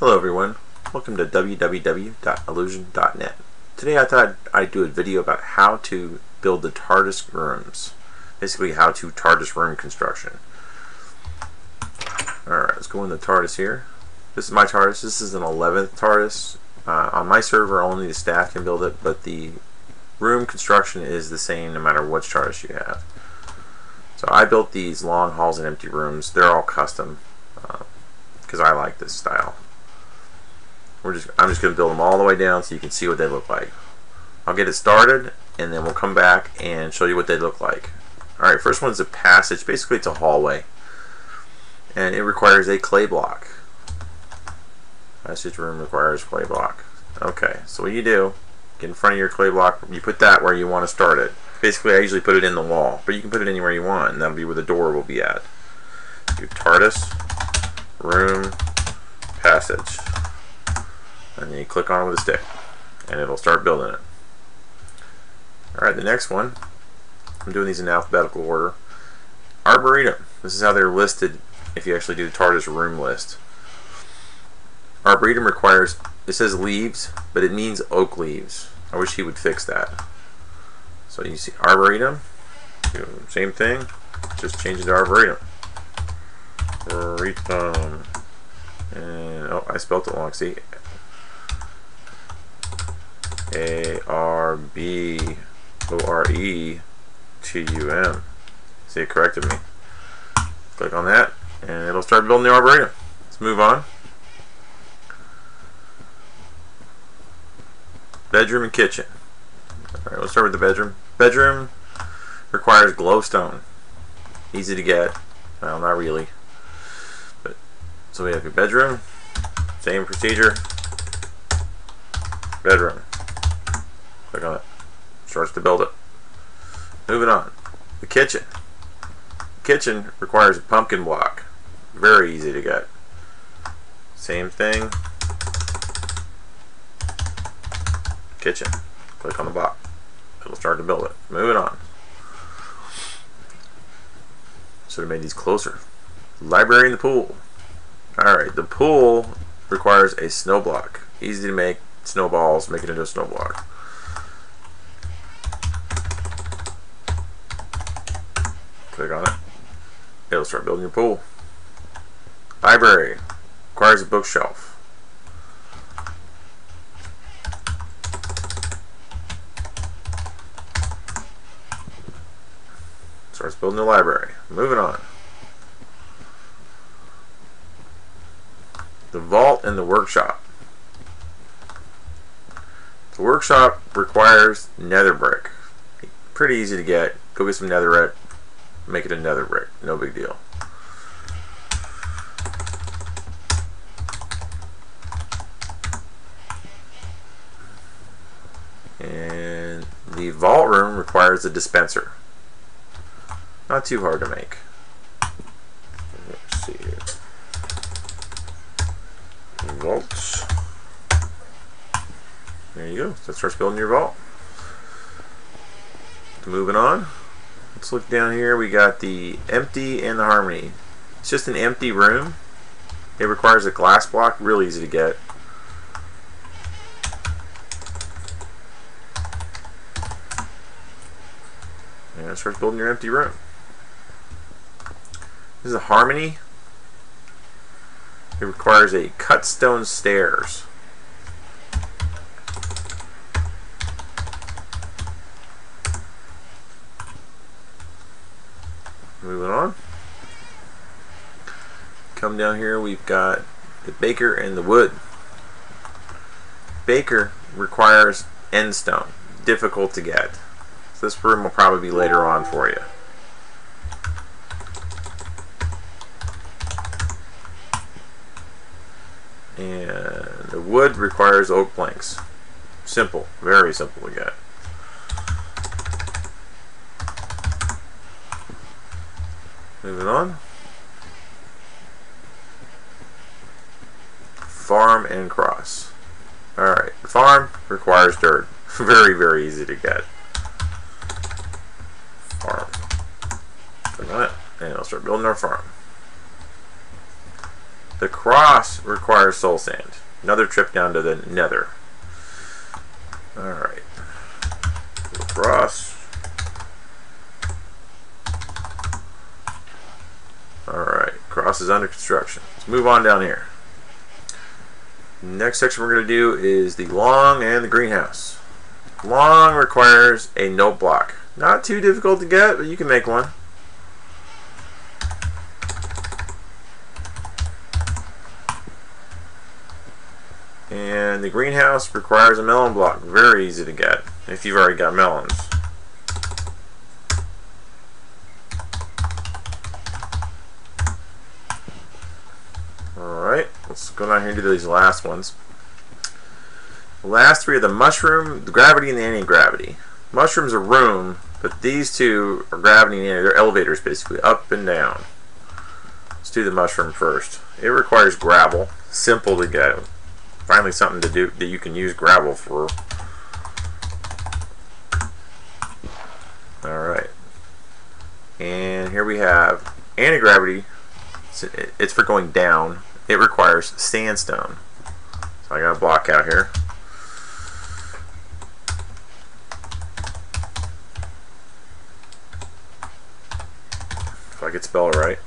Hello everyone, welcome to www.illusion.net. Today I thought I'd do a video about how to build the TARDIS rooms. Basically how to TARDIS room construction. Alright, let's go in the TARDIS here. This is my TARDIS. This is an 11th TARDIS. On my server only the staff can build it, but the room construction is the same no matter which TARDIS you have. So I built these long halls and empty rooms. They're all custom because I like this style. I'm just going to build them all the way down so you can see what they look like. I'll get it started and then we'll come back and show you what they look like. Alright, first one's a passage. Basically it's a hallway and it requires a clay block. Passage room requires clay block. Okay, so what you do, get in front of your clay block, you put that where you want to start it. Basically I usually put it in the wall, but you can put it anywhere you want and that'll be where the door will be at. Do TARDIS room passage. And then you click on it with a stick and it'll start building it. Alright, the next one, I'm doing these in alphabetical order. Arboretum. This is how they're listed if you actually do the TARDIS room list. Arboretum requires, it says leaves, but it means oak leaves. I wish he would fix that. So you see Arboretum, same thing, just change it to Arboretum. Arboretum. And, oh, I spelled it wrong, see? A-R-B-O-R-E-T-U-M. See, it corrected me. Click on that and it'll start building the Arboretum. Let's move on. Bedroom and kitchen. Alright, let's start with the bedroom. Bedroom requires glowstone. Easy to get. Well, not really. But so we have your bedroom. Same procedure. Bedroom. Click on it. Starts to build it. Moving on. The kitchen. Kitchen requires a pumpkin block. Very easy to get. Same thing. Kitchen. Click on the block. It'll start to build it. Moving on. Should have made these closer. Library and the pool. Alright, the pool requires a snow block. Easy to make. Snowballs, make it into a snow block. Click on it. It'll start building your pool. Library requires a bookshelf. Starts building the library. Moving on. The vault and the workshop. The workshop requires nether brick. Pretty easy to get. Go get some netherite, make it a nether brick. No big deal. And the vault room requires a dispenser. Not too hard to make. Let's see here. Vaults. There you go. That starts building your vault. Moving on. Let's look down here. We got the empty and the harmony. It's just an empty room. It requires a glass block. Really easy to get. And it starts building your empty room. This is a harmony. It requires a cut stone stairs. Moving on. Come down here, we've got the baker and the wood. Baker requires end stone. Difficult to get. So this room will probably be later on for you. And the wood requires oak planks. Simple. Very simple to get. Moving on. Farm and cross. Alright, the farm requires dirt. Very, very easy to get. Farm. Click on it, and I'll start building our farm. The cross requires soul sand. Another trip down to the nether. Alright. The cross. Alright. Cross is under construction. Let's move on down here. Next section we're going to do is the long and the greenhouse. Long requires a note block. Not too difficult to get, but you can make one. And the greenhouse requires a melon block. Very easy to get if you've already got melons. Alright, let's go down here and do these last ones. The last three are the mushroom, the gravity, and the anti-gravity. Mushroom's a room, but these two are gravity and they're elevators basically, up and down. Let's do the mushroom first. It requires gravel. Simple to get. Finally something to do that you can use gravel for. Alright. And here we have anti-gravity. It's for going down. It requires sandstone. So I got a block out here. If I could spell it right.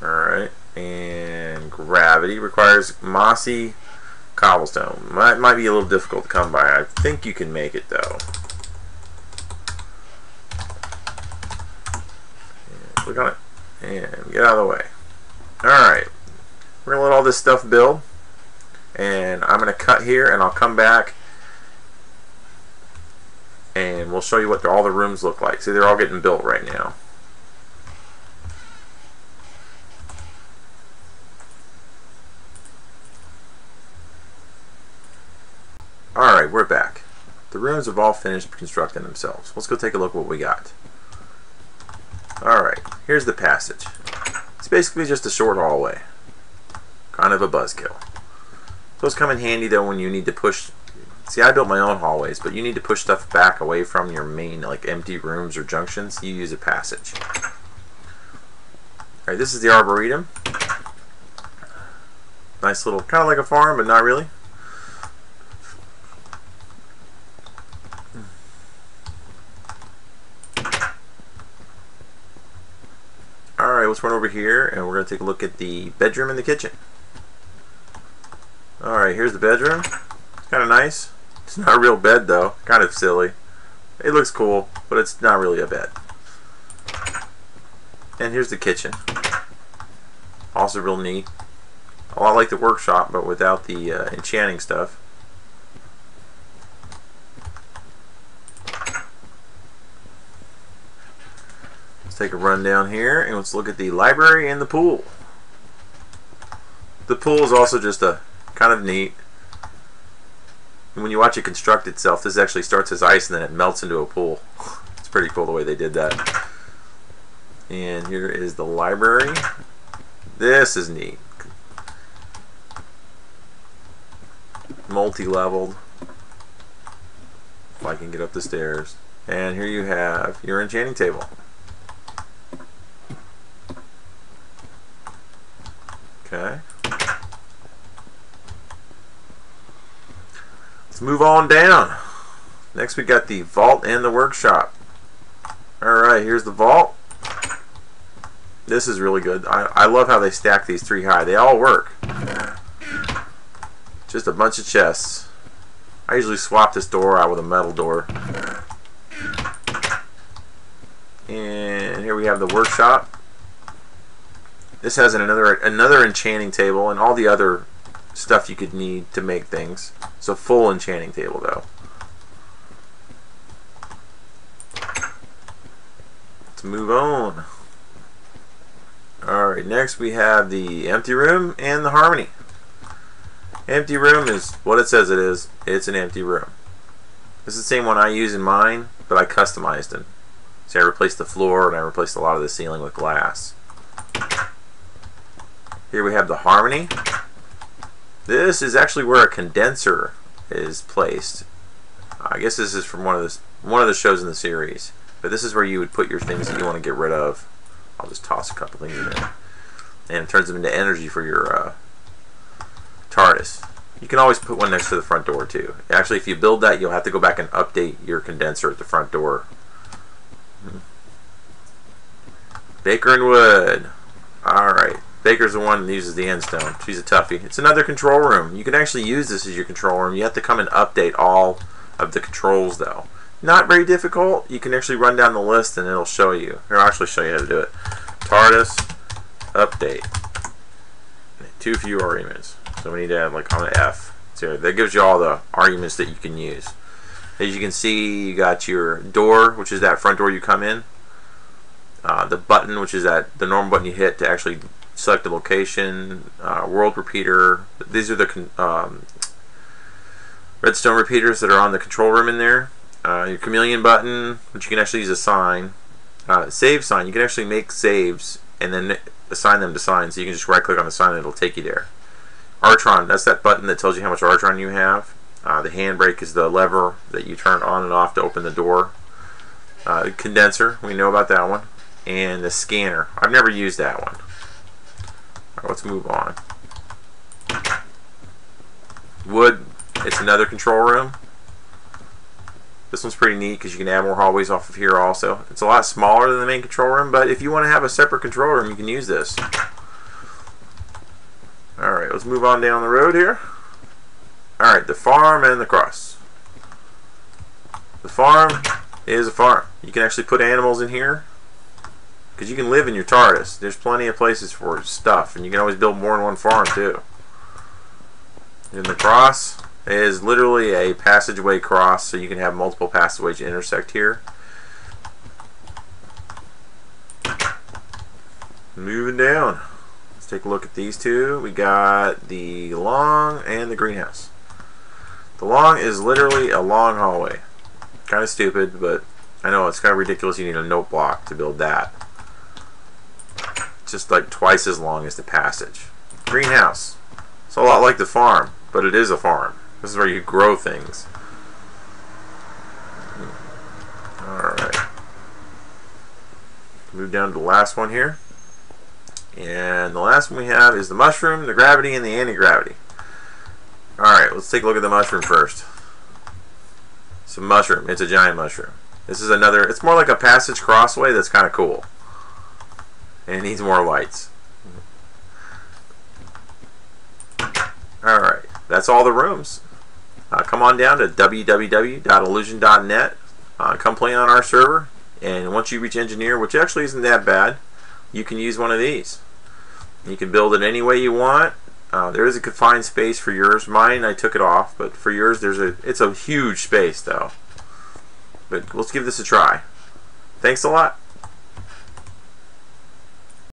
Alright. And gravity requires mossy cobblestone. Might be a little difficult to come by. I think you can make it though. And click on it and get out of the way. Alright, we're gonna let all this stuff build, and I'm gonna cut here and I'll come back and we'll show you what all the rooms look like. See, they're all getting built right now. Alright, we're back. The rooms have all finished constructing themselves. Let's go take a look at what we got. Alright, here's the passage. It's basically just a short hallway. Kind of a buzzkill. Those come in handy though when you need to push. See, I built my own hallways, but you need to push stuff back away from your main, like empty rooms or junctions. You use a passage. Alright, this is the Arboretum. Nice little, kind of like a farm, but not really. Alright, let's run over here and we're going to take a look at the bedroom and the kitchen. Alright, here's the bedroom. It's kind of nice. It's not a real bed though. Kind of silly. It looks cool, but it's not really a bed. And here's the kitchen. Also real neat. A lot like the workshop, but without the enchanting stuff. Let's take a run down here and let's look at the library and the pool. The pool is also just a kind of neat. And when you watch it construct itself, this actually starts as ice and then it melts into a pool. It's pretty cool the way they did that. And here is the library. This is neat. Multi-leveled. If I can get up the stairs. And here you have your enchanting table. Okay. Let's move on down. Next we got the vault and the workshop. Alright, here's the vault. This is really good. I love how they stack these three high. They all work. Just a bunch of chests. I usually swap this door out with a metal door. And here we have the workshop. This has another enchanting table and all the other stuff you could need to make things. It's a full enchanting table though. Let's move on. Alright, next we have the empty room and the harmony. Empty room is what it says it is. It's an empty room. This is the same one I use in mine, but I customized it. See, I replaced the floor and I replaced a lot of the ceiling with glass. Here we have the harmony. This is actually where a condenser is placed. I guess this is from one of the shows in the series. But this is where you would put your things that you want to get rid of. I'll just toss a couple things in there. and it turns them into energy for your TARDIS. You can always put one next to the front door too. Actually, if you build that, you'll have to go back and update your condenser at the front door. Baker and Wood. Alright. Baker's the one that uses the end stone. She's a toughie. It's another control room. You can actually use this as your control room. You have to come and update all of the controls though. Not very difficult. You can actually run down the list and it'll show you. Here, I'll actually show you how to do it. TARDIS update. Too few arguments. So we need to add like on an F. So that gives you all the arguments that you can use. As you can see, you got your door, which is that front door you come in. The button, which is the normal button you hit to actually select the location. World repeater. These are the redstone repeaters that are on the control room in there. Your chameleon button, which you can actually use a sign. Save sign. You can actually make saves and then assign them to signs. So you can just right click on the sign and it'll take you there. Artron, that's that button that tells you how much Artron you have. The handbrake is the lever that you turn on and off to open the door. The condenser, we know about that one. And the scanner. I've never used that one. Alright, let's move on. Wood, it's another control room. This one's pretty neat because you can add more hallways off of here also. It's a lot smaller than the main control room, but if you want to have a separate control room, you can use this. Alright, let's move on down the road here. Alright, the farm and the cross. The farm is a farm. You can actually put animals in here because you can live in your TARDIS. There's plenty of places for stuff, and you can always build more than one farm too. And the cross is literally a passageway cross, so you can have multiple passageways intersect here. Moving down. Let's take a look at these two. We got the long and the greenhouse. The long is literally a long hallway. Kind of stupid, but I know it's kind of ridiculous. You need a note block to build that. It's just like twice as long as the passage. Greenhouse. It's a lot like the farm, but it is a farm. This is where you grow things. Alright. Move down to the last one here. And the last one we have is the mushroom, the gravity, and the anti-gravity. Alright, let's take a look at the mushroom first. It's a mushroom. It's a giant mushroom. This is another, it's more like a passage crossway that's kind of cool. And it needs more lights. Alright, that's all the rooms. Come on down to www.illusion.net. Come play on our server. And once you reach engineer, which actually isn't that bad, you can use one of these. You can build it any way you want. There is a confined space for yours. Mine, I took it off, but for yours, it's a huge space though. But let's give this a try. Thanks a lot.